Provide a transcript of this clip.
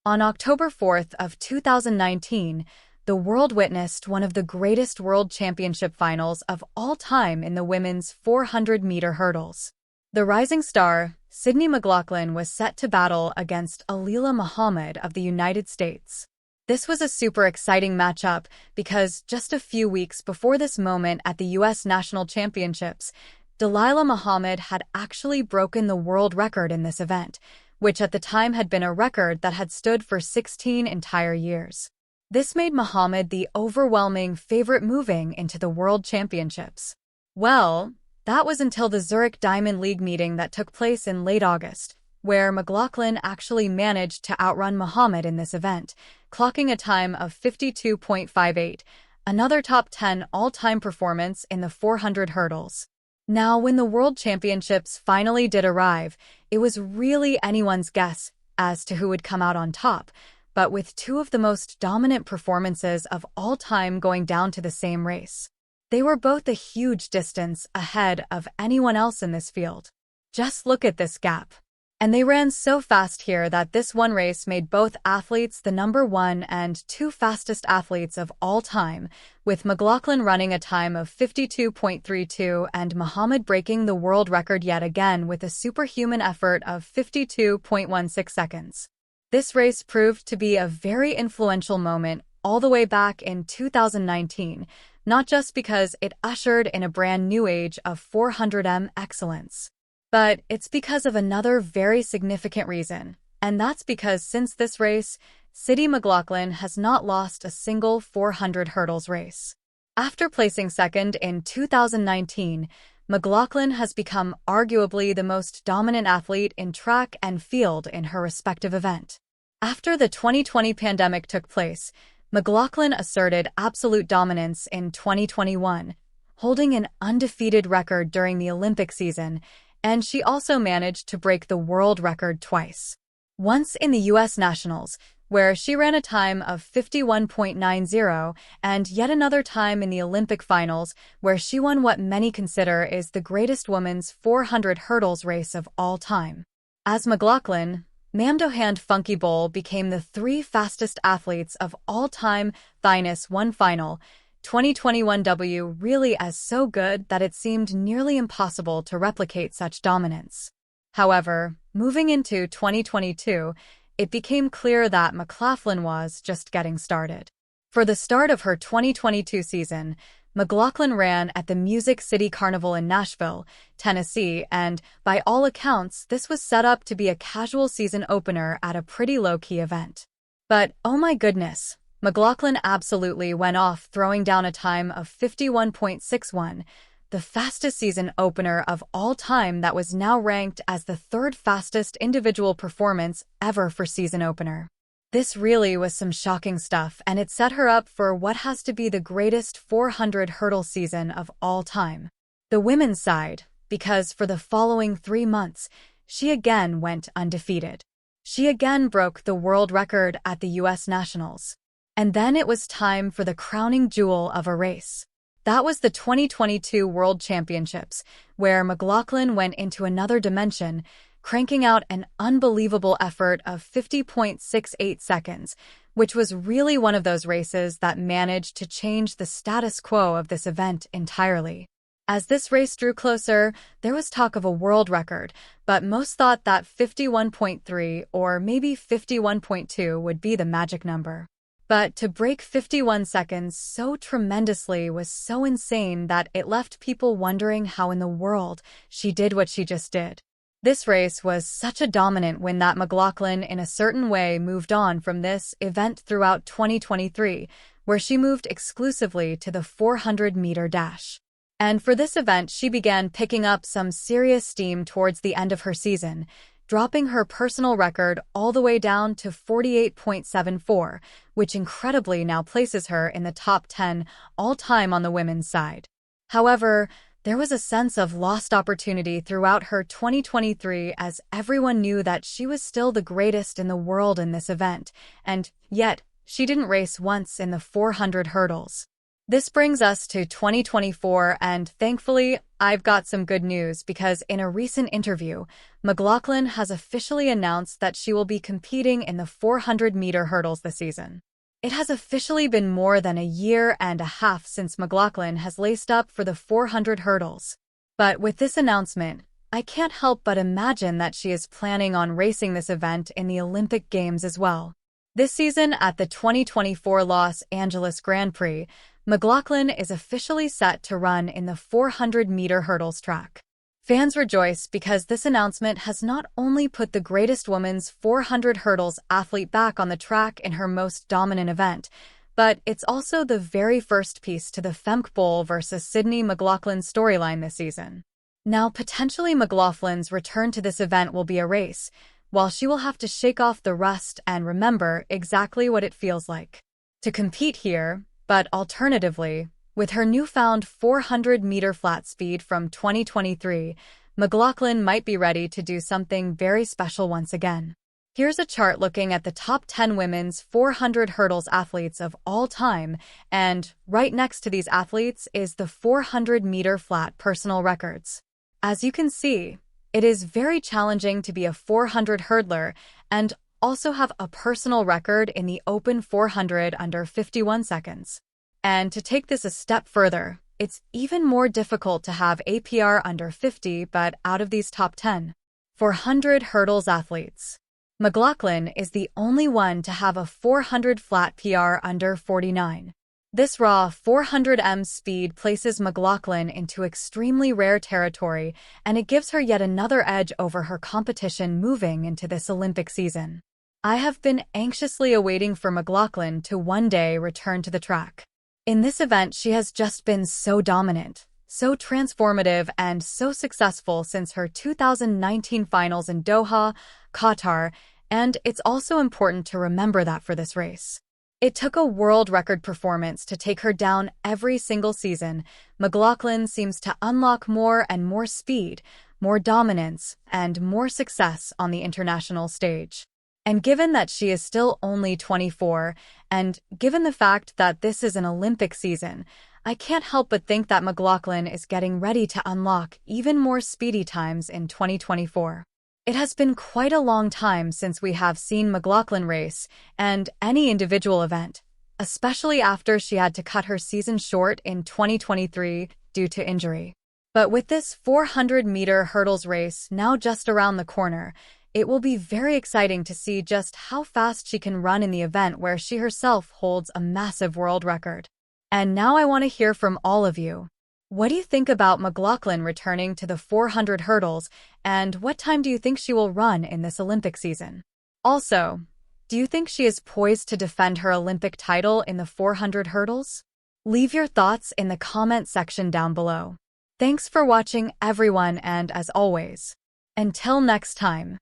On October 4th of 2019, the world witnessed one of the greatest world championship finals of all time in the women's 400-meter hurdles. The rising star, Sydney McLaughlin, was set to battle against Alila Muhammad of the United States. This was a super exciting matchup because just a few weeks before this moment at the U.S. National Championships, Dalilah Muhammad had actually broken the world record in this event, which at the time had been a record that had stood for 16 entire years. This made Muhammad the overwhelming favorite moving into the World Championships. Well, that was until the Zurich Diamond League meeting that took place in late August, where McLaughlin actually managed to outrun Muhammad in this event, clocking a time of 52.58, another top 10 all-time performance in the 400 hurdles. Now, when the World Championships finally did arrive, it was really anyone's guess as to who would come out on top, but with two of the most dominant performances of all time going down to the same race. They were both a huge distance ahead of anyone else in this field. Just look at this gap. And they ran so fast here that this one race made both athletes the number 1 and 2 fastest athletes of all time, with McLaughlin running a time of 52.32 and Muhammad breaking the world record yet again with a superhuman effort of 52.16 seconds. This race proved to be a very influential moment all the way back in 2019, not just because it ushered in a brand new age of 400m excellence, but it's because of another very significant reason, and that's because since this race, Sydney McLaughlin has not lost a single 400 hurdles race. After placing second in 2019, McLaughlin has become arguably the most dominant athlete in track and field in her respective event. After the 2020 pandemic took place, McLaughlin asserted absolute dominance in 2021, holding an undefeated record during the Olympic season, and she also managed to break the world record twice. Once in the U.S. Nationals, where she ran a time of 51.90, and yet another time in the Olympic finals, where she won what many consider is the greatest women's 400 hurdles race of all time. As McLaughlin, m.t.n Funky Bowl became the 3 fastest athletes of all time, -1 final. 2021 W really as so good that it seemed nearly impossible to replicate such dominance. However, moving into 2022, it became clear that McLaughlin was just getting started. For the start of her 2022 season, McLaughlin ran at the Music City Carnival in Nashville, Tennessee, and by all accounts, this was set up to be a casual season opener at a pretty low-key event. But oh my goodness, McLaughlin absolutely went off, throwing down a time of 51.61, the fastest season opener of all time that was now ranked as the 3rd fastest individual performance ever for season opener. This really was some shocking stuff, and it set her up for what has to be the greatest 400 hurdle season of all time. The women's side, because for the following 3 months, she again went undefeated. She again broke the world record at the U.S. Nationals. And then it was time for the crowning jewel of a race. That was the 2022 World Championships, where McLaughlin went into another dimension, cranking out an unbelievable effort of 50.68 seconds, which was really one of those races that managed to change the status quo of this event entirely. As this race drew closer, there was talk of a world record, but most thought that 51.3 or maybe 51.2 would be the magic number. But to break 51 seconds so tremendously was so insane that it left people wondering how in the world she did what she just did. This race was such a dominant win that McLaughlin in a certain way moved on from this event throughout 2023, where she moved exclusively to the 400-meter dash. And for this event, she began picking up some serious steam towards the end of her season, dropping her personal record all the way down to 48.74, which incredibly now places her in the top 10 all-time on the women's side. However, there was a sense of lost opportunity throughout her 2023 as everyone knew that she was still the greatest in the world in this event, and yet she didn't race once in the 400 hurdles. This brings us to 2024, and thankfully, I've got some good news because in a recent interview, McLaughlin has officially announced that she will be competing in the 400-meter hurdles this season. It has officially been more than a year and a half since McLaughlin has laced up for the 400 hurdles. But with this announcement, I can't help but imagine that she is planning on racing this event in the Olympic Games as well. This season at the 2024 Los Angeles Grand Prix, McLaughlin is officially set to run in the 400-meter hurdles track. Fans rejoice because this announcement has not only put the greatest women's 400 hurdles athlete back on the track in her most dominant event, but it's also the very first piece to the Femke Bowl versus Sydney McLaughlin storyline this season. Now, potentially McLaughlin's return to this event will be a race, while she will have to shake off the rust and remember exactly what it feels like to compete here. But alternatively, with her newfound 400-meter flat speed from 2023, McLaughlin might be ready to do something very special once again. Here's a chart looking at the top 10 women's 400 hurdles athletes of all time, and right next to these athletes is the 400-meter flat personal records. As you can see, it is very challenging to be a 400 hurdler and also have a personal record in the open 400 under 51 seconds. And to take this a step further, it's even more difficult to have APR under 50 but out of these top 10 400 hurdles athletes, McLaughlin is the only one to have a 400 flat PR under 49. This raw 400 speed places McLaughlin into extremely rare territory, and it gives her yet another edge over her competition moving into this Olympic season. I have been anxiously awaiting for McLaughlin to one day return to the track. In this event, she has just been so dominant, so transformative, and so successful since her 2019 finals in Doha, Qatar, and it's also important to remember that for this race. It took a world record performance to take her down every single season. McLaughlin seems to unlock more and more speed, more dominance, and more success on the international stage. And given that she is still only 24, and given the fact that this is an Olympic season, I can't help but think that McLaughlin is getting ready to unlock even more speedy times in 2024. It has been quite a long time since we have seen McLaughlin race and any individual event, especially after she had to cut her season short in 2023 due to injury. But with this 400-meter hurdles race now just around the corner, it will be very exciting to see just how fast she can run in the event where she herself holds a massive world record. And now I want to hear from all of you. What do you think about McLaughlin returning to the 400 hurdles, and what time do you think she will run in this Olympic season? Also, do you think she is poised to defend her Olympic title in the 400 hurdles? Leave your thoughts in the comment section down below. Thanks for watching, everyone, and as always, until next time.